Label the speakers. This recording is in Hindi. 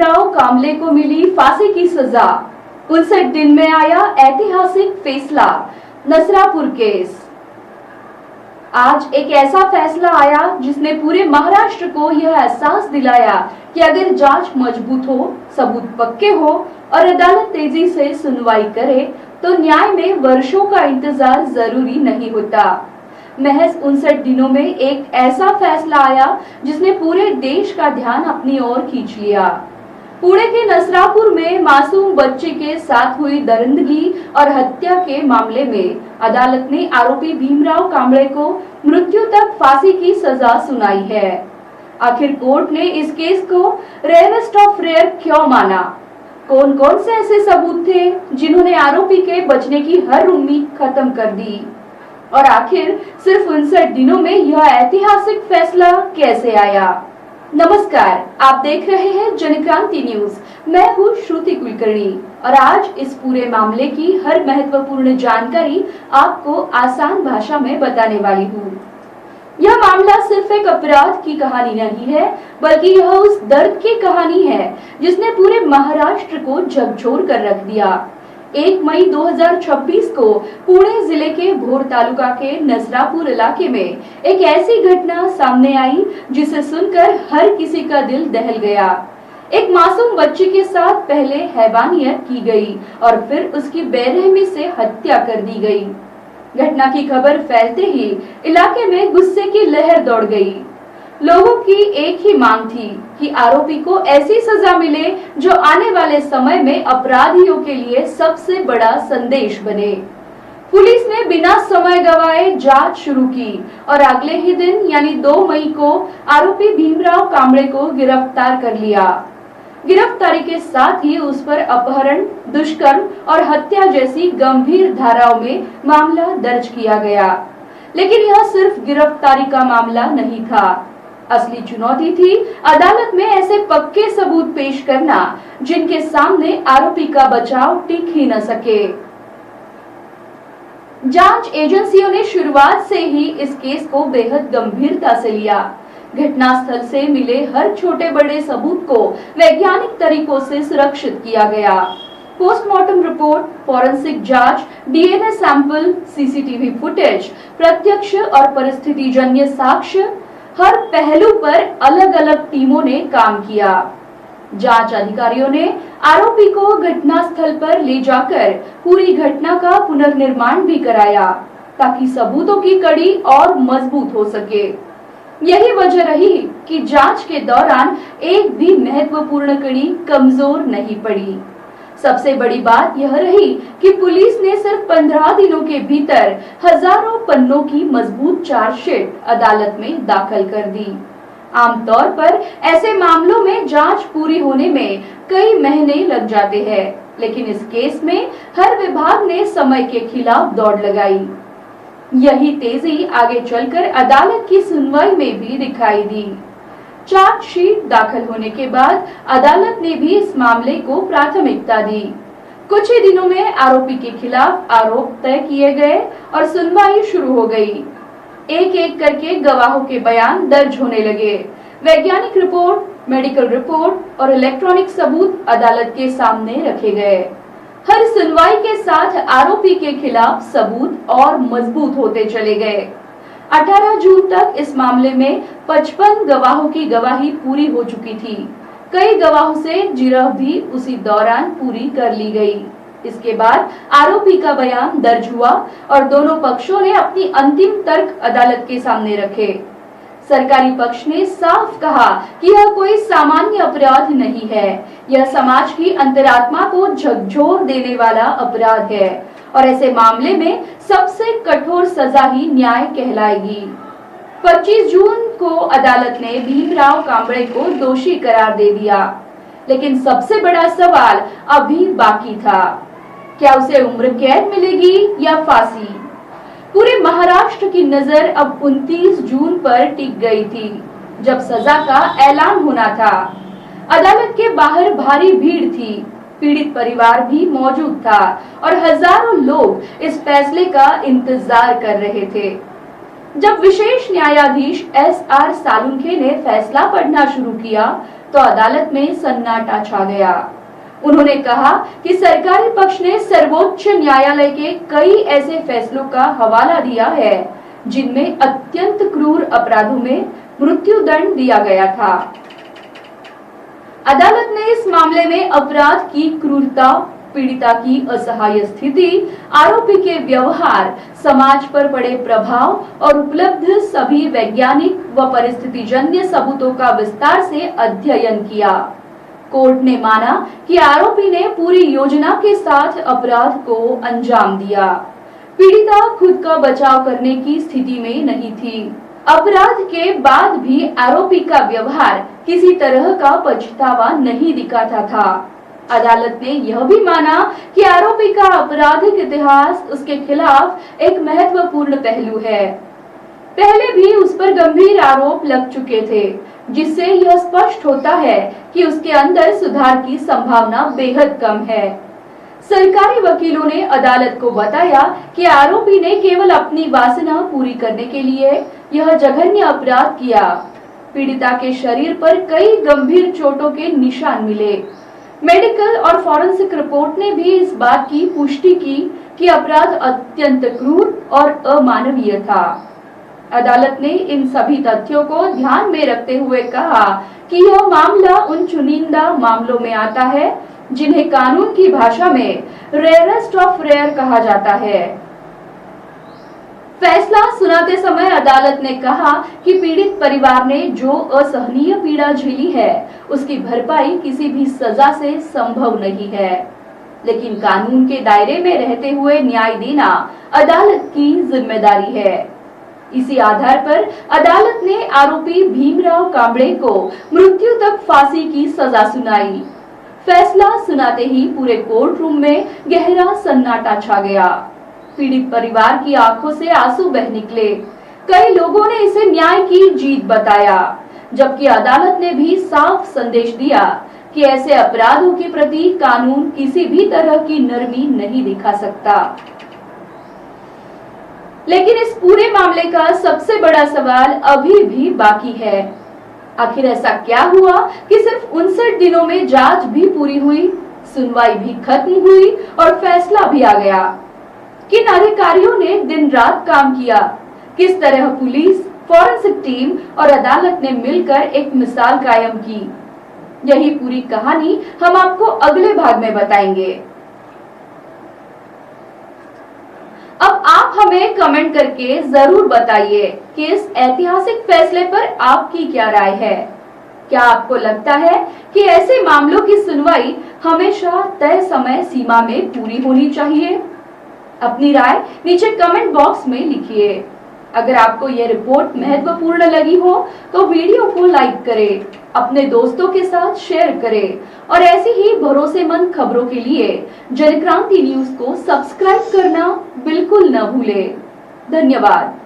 Speaker 1: भीमराव कांबले को मिली फांसी की सजा। 59 दिन में आया ऐतिहासिक फैसला। नसरापुर केस। आज एक ऐसा फैसला आया जिसने पूरे महाराष्ट्र को यह एहसास दिलाया कि अगर जांच मजबूत हो, सबूत पक्के हो और अदालत तेजी से सुनवाई करे तो न्याय में वर्षों का इंतजार जरूरी नहीं होता। महज 59 दिनों में एक ऐसा फैसला आया जिसने पूरे देश का ध्यान अपनी ओर खींच लिया। पुणे के नसरापुर में मासूम बच्चे के साथ हुई दरिंदगी और हत्या के मामले में अदालत ने आरोपी भीमराव कांबले को मृत्यु तक फांसी की सजा सुनाई है। आखिर कोर्ट ने इस केस को रेयरेस्ट ऑफ रेयर क्यों माना? कौन कौन से ऐसे सबूत थे जिन्होंने आरोपी के बचने की हर उम्मीद खत्म कर दी? और आखिर सिर्फ 59 दिनों में यह ऐतिहासिक फैसला कैसे आया? नमस्कार, आप देख रहे हैं जनक्रांति न्यूज। मैं हूँ श्रुति कुलकर्णी और आज इस पूरे मामले की हर महत्वपूर्ण जानकारी आपको आसान भाषा में बताने वाली हूँ। यह मामला सिर्फ एक अपराध की कहानी नहीं है, बल्कि यह उस दर्द की कहानी है जिसने पूरे महाराष्ट्र को झकझोर कर रख दिया। 1 मई 2026 को पुणे जिले के भोर तालुका के नसरापुर इलाके में एक ऐसी घटना सामने आई जिसे सुनकर हर किसी का दिल दहल गया। एक मासूम बच्चे के साथ पहले हैवानियत की गई और फिर उसकी बेरहमी से हत्या कर दी गई। घटना की खबर फैलते ही इलाके में गुस्से की लहर दौड़ गई। लोगों की एक ही मांग थी कि आरोपी को ऐसी सजा मिले जो आने वाले समय में अपराधियों के लिए सबसे बड़ा संदेश बने। पुलिस ने बिना समय गवाए जांच शुरू की और अगले ही दिन यानी 2 मई को आरोपी भीमराव कांबले को गिरफ्तार कर लिया। गिरफ्तारी के साथ ही उस पर अपहरण, दुष्कर्म और हत्या जैसी गंभीर धाराओं में मामला दर्ज किया गया। लेकिन यह सिर्फ गिरफ्तारी का मामला नहीं था। असली चुनौती थी अदालत में ऐसे पक्के सबूत पेश करना जिनके सामने आरोपी का बचाव टिक ही न सके। जांच एजेंसियों ने शुरुआत से ही इस केस को बेहद गंभीरता से लिया। घटनास्थल से मिले हर छोटे बड़े सबूत को वैज्ञानिक तरीकों से सुरक्षित किया गया। पोस्टमार्टम रिपोर्ट, फॉरेंसिक जांच, डीएनए सैंपल, सीसीटीवी फुटेज, प्रत्यक्ष और परिस्थितिजन्य साक्ष्य, हर पहलू पर अलग अलग टीमों ने काम किया। जांच अधिकारियों ने आरोपी को घटनास्थल पर ले जाकर पूरी घटना का पुनर्निर्माण भी कराया ताकि सबूतों की कड़ी और मजबूत हो सके। यही वजह रही कि जांच के दौरान एक भी महत्वपूर्ण कड़ी कमजोर नहीं पड़ी। सबसे बड़ी बात यह रही कि पुलिस ने सिर्फ 15 दिनों के भीतर हजारों पन्नों की मजबूत चार्जशीट अदालत में दाखिल कर दी। आमतौर पर ऐसे मामलों में जांच पूरी होने में कई महीने लग जाते हैं, लेकिन इस केस में हर विभाग ने समय के खिलाफ दौड़ लगाई। यही तेजी आगे चलकर अदालत की सुनवाई में भी दिखाई दी। चार्जशीट दाखिल होने के बाद अदालत ने भी इस मामले को प्राथमिकता दी। कुछ ही दिनों में आरोपी के खिलाफ आरोप तय किए गए और सुनवाई शुरू हो गई। एक एक करके गवाहों के बयान दर्ज होने लगे। वैज्ञानिक रिपोर्ट, मेडिकल रिपोर्ट और इलेक्ट्रॉनिक सबूत अदालत के सामने रखे गए। हर सुनवाई के साथ आरोपी के खिलाफ सबूत और मजबूत होते चले गए। 18 जून तक इस मामले में 55 गवाहों की गवाही पूरी हो चुकी थी। कई गवाहों से जिरह भी उसी दौरान पूरी कर ली गई। इसके बाद आरोपी का बयान दर्ज हुआ और दोनों पक्षों ने अपनी अंतिम तर्क अदालत के सामने रखे। सरकारी पक्ष ने साफ कहा कि यह कोई सामान्य अपराध नहीं है, यह समाज की अंतरात्मा को झकझोर देने वाला अपराध है और ऐसे मामले में सबसे कठोर सजा ही न्याय कहलाएगी। 25 जून को अदालत ने भीमराव कांबले को दोषी करार दे दिया, लेकिन सबसे बड़ा सवाल अभी बाकी था। क्या उसे उम्र कैद मिलेगी या फांसी? पूरे महाराष्ट्र की नजर अब 29 जून पर टिक गई थी, जब सजा का ऐलान होना था। अदालत के बाहर भारी भीड़ थी, पीड़ित परिवार भी मौजूद था और हजारों लोग इस फैसले का इंतजार कर रहे थे। जब विशेष न्यायाधीश एस आर सालुंखे ने फैसला पढ़ना शुरू किया तो अदालत में सन्नाटा छा गया। उन्होंने कहा कि सरकारी पक्ष ने सर्वोच्च न्यायालय के कई ऐसे फैसलों का हवाला दिया है जिनमें अत्यंत क्रूर अपराधों में मृत्यु दंड दिया गया था। अदालत ने इस मामले में अपराध की क्रूरता, पीड़िता की असहाय स्थिति, आरोपी के व्यवहार, समाज पर पड़े प्रभाव और उपलब्ध सभी वैज्ञानिक व परिस्थितिजन्य सबूतों का विस्तार से अध्ययन किया। कोर्ट ने माना कि आरोपी ने पूरी योजना के साथ अपराध को अंजाम दिया। पीड़िता खुद का बचाव करने की स्थिति में नहीं थी। अपराध के बाद भी आरोपी का व्यवहार किसी तरह का पछतावा नहीं दिखाता था। अदालत ने यह भी माना कि आरोपी का आपराधिक इतिहास उसके खिलाफ एक महत्वपूर्ण पहलू है। पहले भी उस पर गंभीर आरोप लग चुके थे, जिससे यह स्पष्ट होता है कि उसके अंदर सुधार की संभावना बेहद कम है। सरकारी वकीलों ने अदालत को बताया कि आरोपी ने केवल अपनी वासना पूरी करने के लिए यह जघन्य अपराध किया। पीड़िता के शरीर पर कई गंभीर चोटों के निशान मिले। मेडिकल और फॉरेंसिक रिपोर्ट ने भी इस बात की पुष्टि की कि अपराध अत्यंत क्रूर और अमानवीय था। अदालत ने इन सभी तथ्यों को ध्यान में रखते हुए कहा कि यह मामला उन चुनिंदा मामलों में आता है जिन्हें कानून की भाषा में रेयरेस्ट ऑफ रेयर कहा जाता है। फैसला सुनाते समय अदालत ने कहा कि पीड़ित परिवार ने जो असहनीय पीड़ा झेली है, उसकी भरपाई किसी भी सजा से संभव नहीं है, लेकिन कानून के दायरे में रहते हुए न्याय देना अदालत की जिम्मेदारी है। इसी आधार पर अदालत ने आरोपी भीमराव कांबळे को मृत्यु तक फांसी की सजा सुनाई। फैसला सुनाते ही पूरे कोर्ट रूम में गहरा सन्नाटा छा गया। पीड़ित परिवार की आंखों से आंसू बह निकले। कई लोगों ने इसे न्याय की जीत बताया, जबकि अदालत ने भी साफ संदेश दिया कि ऐसे अपराधों के प्रति कानून किसी भी तरह की नरमी नहीं दिखा सकता। लेकिन इस पूरे मामले का सबसे बड़ा सवाल अभी भी बाकी है। आखिर ऐसा क्या हुआ कि सिर्फ 59 दिनों में जांच भी पूरी हुई, सुनवाई भी खत्म हुई और फैसला भी आ गया? किन अधिकारियों ने दिन रात काम किया? किस तरह पुलिस, फॉरेंसिक टीम और अदालत ने मिलकर एक मिसाल कायम की? यही पूरी कहानी हम आपको अगले भाग में बताएंगे। अब आप हमें कमेंट करके जरूर बताइए कि इस ऐतिहासिक फैसले पर आपकी क्या राय है। क्या आपको लगता है कि ऐसे मामलों की सुनवाई हमेशा तय समय सीमा में पूरी होनी चाहिए? अपनी राय नीचे कमेंट बॉक्स में लिखिए। अगर आपको यह रिपोर्ट महत्वपूर्ण लगी हो तो वीडियो को लाइक करें, अपने दोस्तों के साथ शेयर करें और ऐसी ही भरोसेमंद खबरों के लिए जनक्रांति न्यूज को सब्सक्राइब करना बिल्कुल न भूलें। धन्यवाद।